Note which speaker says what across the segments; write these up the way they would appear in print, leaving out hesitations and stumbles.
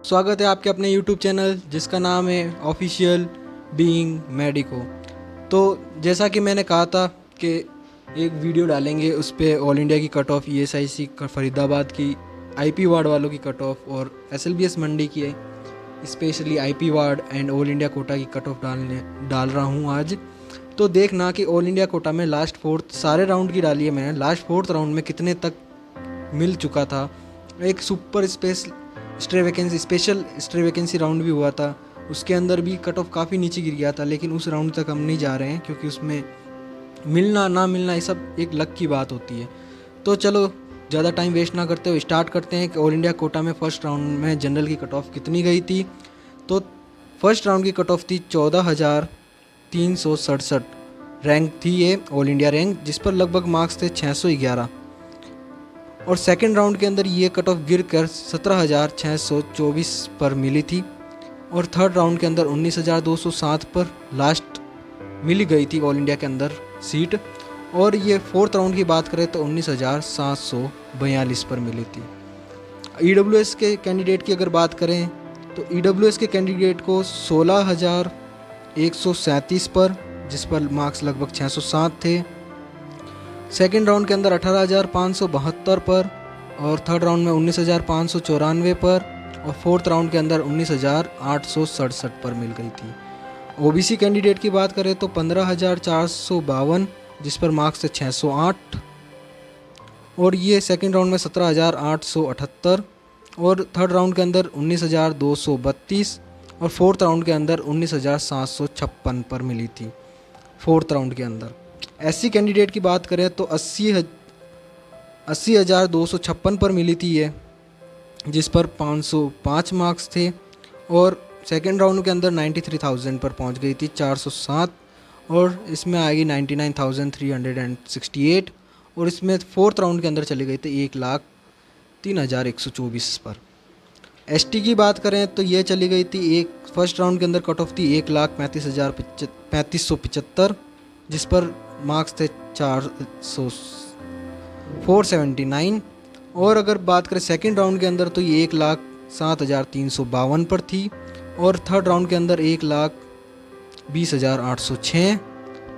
Speaker 1: स्वागत है आपके अपने YouTube चैनल जिसका नाम है ऑफिशियल बीइंग मेडिको। तो जैसा कि मैंने कहा था कि एक वीडियो डालेंगे, उस पर ऑल इंडिया की कट ऑफ ESIC फरीदाबाद की IP वार्ड वालों की कट ऑफ और SLBS मंडी की है, specially IP ward and all India quota की कट ऑफ डाल रहा हूँ आज। तो देखना कि ऑल इंडिया कोटा में लास्ट फोर्थ सारे राउंड की डाली है मैंने, लास्ट फोर्थ राउंड में कितने तक मिल चुका था। एक super special stray vacancy round भी हुआ था, उसके अंदर भी कट ऑफ काफ़ी नीचे गिर गया था, लेकिन उस राउंड तक हम नहीं जा रहे हैं क्योंकि उसमें मिलना ना मिलना ये सब एक लक की बात होती है। तो चलो ज़्यादा टाइम वेस्ट ना करते हुए स्टार्ट करते हैं कि ऑल इंडिया कोटा में फ़र्स्ट राउंड में जनरल की कट ऑफ कितनी गई थी। तो फर्स्ट राउंड की कट ऑफ थी 14,367 रैंक थी ये ऑल इंडिया रैंक, जिस पर लगभग मार्क्स थे 611। और सेकंड राउंड के अंदर ये कट ऑफ गिर कर 17,624 पर मिली थी। और थर्ड राउंड के अंदर 19,207 पर लास्ट मिली गई थी ऑल इंडिया के अंदर सीट। और ये फोर्थ राउंड की बात करें तो 19,742 पर मिली थी। EWS के कैंडिडेट की अगर बात करें तो EWS के कैंडिडेट को 16,137 पर, जिस पर मार्क्स लगभग 607 थे। सेकेंड राउंड के अंदर 18,572 पर, और थर्ड राउंड में 19,594 पर, और फोर्थ राउंड के अंदर 19,867 पर मिल गई थी। OBC कैंडिडेट की बात करें तो 15,452, जिस पर मार्क्स थे 608, और ये सेकेंड राउंड में 17,878, और थर्ड राउंड के अंदर 19,232, और फोर्थ राउंड के अंदर 19,756 पर मिली थी फोर्थ राउंड के अंदर। SC कैंडिडेट की बात करें तो 80,256 पर मिली थी ये, जिस पर 505 मार्क्स थे। और सेकेंड राउंड के अंदर 93,000 पर पहुंच गई थी 407, और इसमें आएगी 99,368, और इसमें फोर्थ राउंड के अंदर चली गई थी 1,03,124 पर। ST की बात करें तो ये चली गई थी एक फर्स्ट राउंड के अंदर कट ऑफ थी 1,35,375, जिस पर मार्क्स थे 479। और अगर बात करें सेकंड राउंड के अंदर तो ये 1,07,352 पर थी, और थर्ड राउंड के अंदर 1,20,806,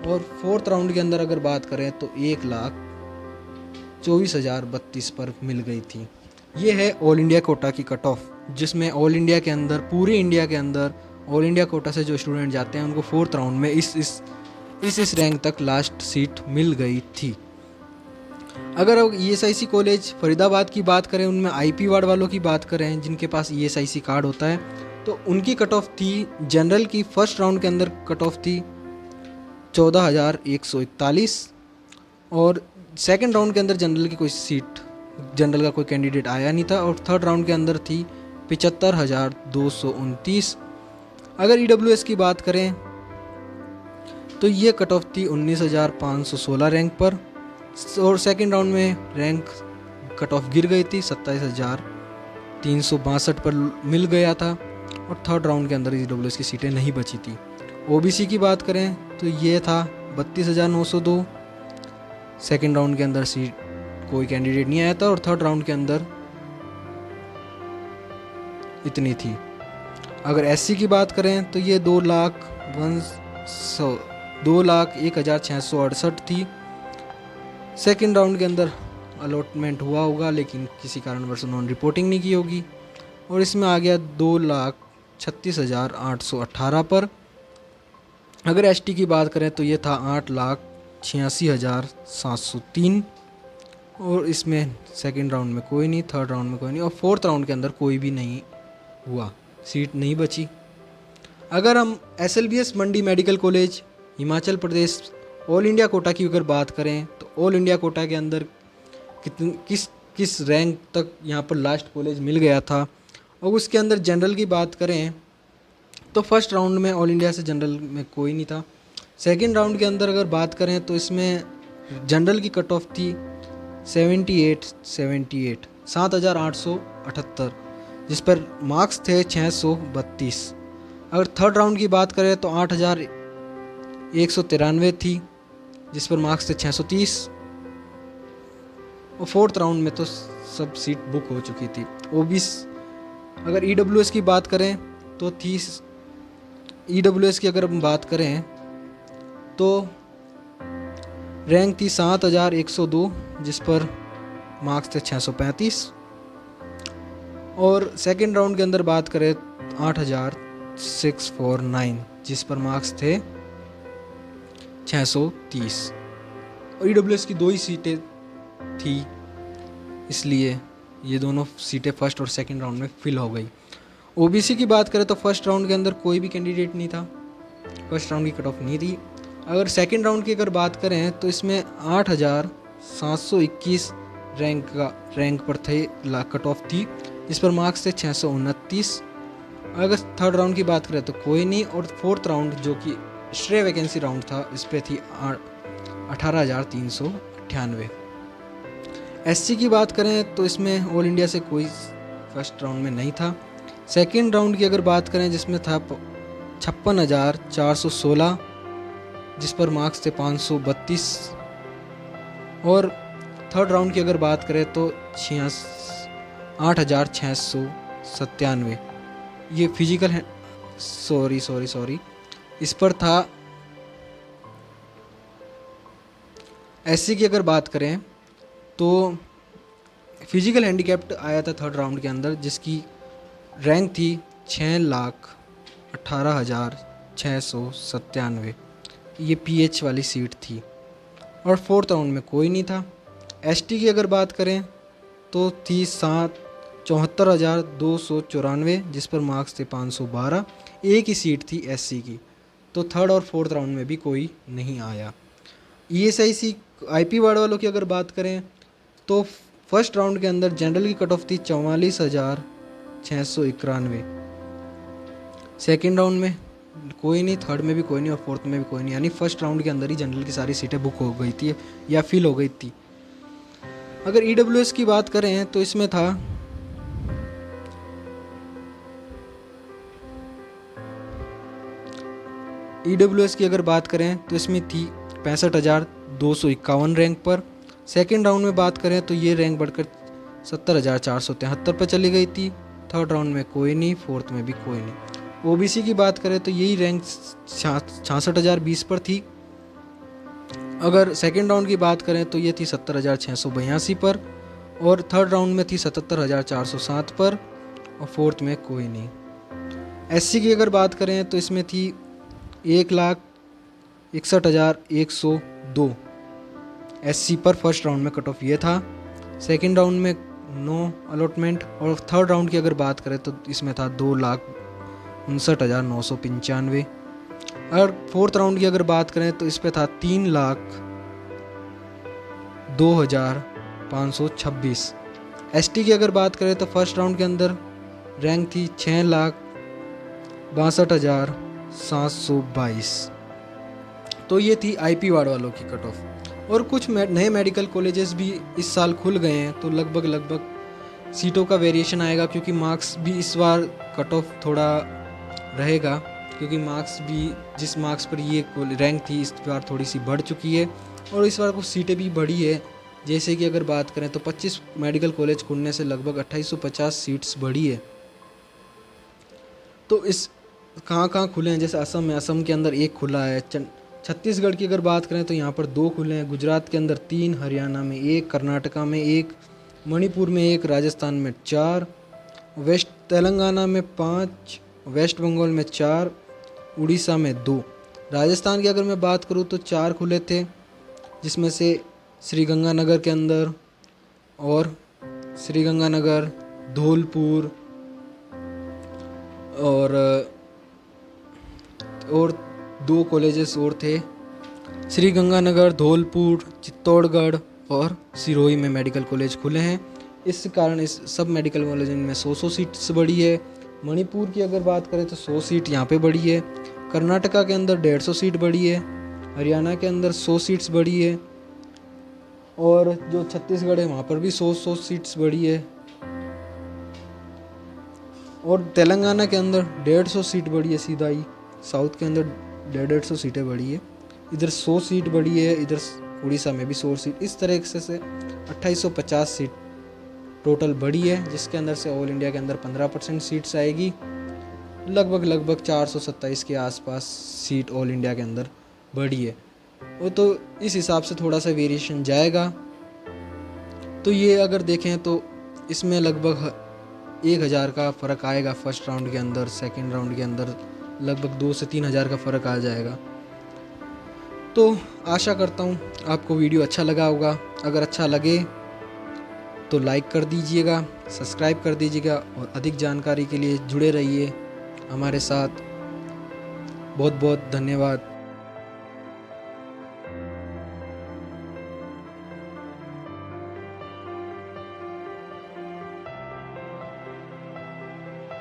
Speaker 1: और फोर्थ राउंड के अंदर अगर बात करें तो 1,24,032 पर मिल गई थी। ये है ऑल इंडिया कोटा की कट ऑफ, जिसमें ऑल इंडिया के अंदर पूरे इंडिया के अंदर ऑल इंडिया कोटा से जो स्टूडेंट जाते हैं उनको फोर्थ राउंड में इस रैंक तक लास्ट सीट मिल गई थी। अगर अब ESIC कॉलेज फरीदाबाद की बात करें, उनमें IP वार्ड वालों की बात करें जिनके पास ESIC कार्ड होता है, तो उनकी कट ऑफ थी जनरल की फर्स्ट राउंड के अंदर कट ऑफ थी 14,141, और सेकंड राउंड के अंदर जनरल की कोई सीट, जनरल का कोई कैंडिडेट आया नहीं था, और थर्ड राउंड के अंदर थी 75,229। अगर EWS की बात करें तो ये कट ऑफ थी 19,516 रैंक पर, और सेकंड राउंड में रैंक कट ऑफ गिर गई थी 27,362 पर मिल गया था, और थर्ड राउंड के अंदर EWS की सीटें नहीं बची थी। OBC की बात करें तो ये था 32,902, सेकंड राउंड के अंदर सीट कोई कैंडिडेट नहीं आया था, और थर्ड राउंड के अंदर इतनी थी। अगर SC की बात करें तो ये 2,01,668 थी। सेकेंड राउंड के अंदर अलॉटमेंट हुआ होगा, लेकिन किसी कारणवश उन्होंने रिपोर्टिंग नहीं की होगी, और इसमें आ गया 2,36,818 पर। अगर ST की बात करें तो ये था 8,86,703, और इसमें सेकेंड राउंड में कोई नहीं, थर्ड राउंड में कोई नहीं, और फोर्थ राउंड के अंदर कोई भी नहीं हुआ, सीट नहीं बची। अगर हम SLBS मंडी medical college Himachal Pradesh all India quota की अगर बात करें तो ऑल इंडिया कोटा के अंदर किस रैंक तक यहाँ पर लास्ट कॉलेज मिल गया था। और उसके अंदर जनरल की बात करें तो फर्स्ट राउंड में ऑल इंडिया से जनरल में कोई नहीं था। सेकंड राउंड के अंदर अगर बात करें तो इसमें जनरल की कट ऑफ थी 7,878, जिस पर मार्क्स थे 632। अगर थर्ड राउंड की बात करें तो 8,193 थी, जिस पर मार्क्स थे 630, और फोर्थ राउंड में तो सब सीट बुक हो चुकी थी। अगर EWS की बात करें तो थी, EWS की अगर हम बात करें तो रैंक थी 7102, जिस पर मार्क्स थे 635। और सेकंड राउंड के अंदर बात करें 8649, जिस पर मार्क्स थे 630। और EWS की 2 ही सीटें थी, इसलिए ये दोनों सीटें फर्स्ट और सेकंड राउंड में फिल हो गई। OBC की बात करें तो फर्स्ट राउंड के अंदर कोई भी कैंडिडेट नहीं था, फर्स्ट राउंड की कट ऑफ नहीं थी। अगर सेकंड राउंड की अगर बात करें तो इसमें 8721 रैंक पर थे कट ऑफ थी, जिस पर मार्क्स थे 629। अगर थर्ड राउंड की बात करें तो कोई नहीं। और फोर्थ राउंड जो कि श्रेय वैकेंसी राउंड था, इस पर थी 18,398। SC की बात करें तो इसमें ऑल इंडिया से कोई फर्स्ट राउंड में नहीं था। सेकंड राउंड की अगर बात करें जिसमें था 56,416, जिस पर मार्क्स थे 532। और थर्ड राउंड की अगर बात करें तो 8,697, ये फिजिकल है, सॉरी इस पर था। SC की अगर बात करें तो फिजिकल हैंडीकैप्ड आया था थर्ड राउंड के अंदर, जिसकी रैंक थी 6,18,697, ये PH वाली सीट थी। और फोर्थ राउंड में कोई नहीं था। ST की अगर बात करें तो थी 74,294, जिस पर मार्क्स थे 512, एक ही सीट थी SC की। तो थर्ड और फोर्थ राउंड में भी कोई नहीं आया। ESIC IP वार्ड वालों की अगर बात करें तो फर्स्ट राउंड के अंदर जनरल की कट ऑफ थी 44,691, सेकेंड राउंड में कोई नहीं, थर्ड में भी कोई नहीं और फोर्थ में भी कोई नहीं, यानी फर्स्ट राउंड के अंदर ही जनरल की सारी सीटें बुक हो गई थी या फिल हो गई थी। अगर EWS की बात करें तो इसमें था EWS की अगर बात करें तो इसमें थी 65,251 रैंक पर। सेकेंड राउंड में बात करें तो ये रैंक बढ़कर 70,473 पर चली गई थी। थर्ड राउंड में कोई नहीं, फोर्थ में भी कोई नहीं। OBC की बात करें तो यही रैंक 66,020 पर थी। अगर सेकेंड राउंड की बात करें तो ये थी 70,682 पर। और थर्ड राउंड में थी 77,407 पर और फोर्थ में कोई नहीं। SC की अगर बात करें तो इसमें थी 1,61,102 SC पर फर्स्ट राउंड में कट ऑफ ये था। सेकेंड राउंड में नो अलॉटमेंट। और थर्ड राउंड की अगर बात करें तो इसमें था 2,59,995। और फोर्थ राउंड की अगर बात करें तो इस पे था 3,02,526। ST की अगर बात करें तो फर्स्ट राउंड के अंदर रैंक थी 6,62,722। तो ये थी IP वार्ड वालों की कट ऑफ। और कुछ नए मेडिकल कॉलेजेस भी इस साल खुल गए हैं, तो लगभग सीटों का वेरिएशन आएगा, क्योंकि मार्क्स भी इस बार कट ऑफ थोड़ा रहेगा, क्योंकि मार्क्स भी जिस मार्क्स पर ये रैंक थी इस बार थोड़ी सी बढ़ चुकी है और इस बार कुछ सीटें भी बढ़ी है। जैसे कि अगर बात करें तो 25 मेडिकल कॉलेज खुलने से लगभग 2850 सीट्स बढ़ी है। तो इस कहाँ खुले हैं, जैसे असम में, असम के अंदर एक खुला है। छत्तीसगढ़ की अगर बात करें तो यहाँ पर 2 खुले हैं, गुजरात के अंदर 3, हरियाणा में 1, कर्नाटका में 1, मणिपुर में 1, राजस्थान में 4, वेस्ट तेलंगाना में 5, वेस्ट बंगाल में 4, उड़ीसा में 2। राजस्थान की अगर मैं बात करूँ तो 4 खुले थे, जिसमें से श्रीगंगानगर के अंदर और श्रीगंगानगर, धौलपुर और 2 कॉलेजेस और थे, श्रीगंगानगर, धौलपुर, चित्तौड़गढ़ और सिरोही में मेडिकल कॉलेज खुले हैं। इस कारण इस सब मेडिकल कॉलेज में 100 सीट्स बढ़ी है। मणिपुर की अगर बात करें तो 100 सीट यहाँ पे बढ़ी है। कर्नाटका के अंदर 150 सीट बढ़ी है। हरियाणा के अंदर 100 सीट्स बढ़ी है। और जो छत्तीसगढ़ है वहाँ पर भी 100 सीट्स बढ़ी है। और तेलंगाना के अंदर 150 सीट बढ़ी है सीधा ही। साउथ के अंदर 150 सीटें बढ़ी है। इधर 100 सीट बढ़ी है, इधर उड़ीसा में भी 100 सीट। इस तरह से 2850 सीट टोटल बढ़ी है, जिसके अंदर से ऑल इंडिया के अंदर 15% सीट्स आएगी। लगभग 427 के आसपास सीट ऑल इंडिया के अंदर बढ़ी है। वो तो इस हिसाब से थोड़ा सा वेरिएशन जाएगा। तो ये अगर देखें तो इसमें लगभग 1000 का फ़र्क आएगा फर्स्ट राउंड के अंदर। सेकंड राउंड के अंदर लगभग 2 से 3 हज़ार का फ़र्क आ जाएगा। तो आशा करता हूँ आपको वीडियो अच्छा लगा होगा। अगर अच्छा लगे तो लाइक कर दीजिएगा, सब्सक्राइब कर दीजिएगा और अधिक जानकारी के लिए जुड़े रहिए हमारे साथ। बहुत बहुत धन्यवाद।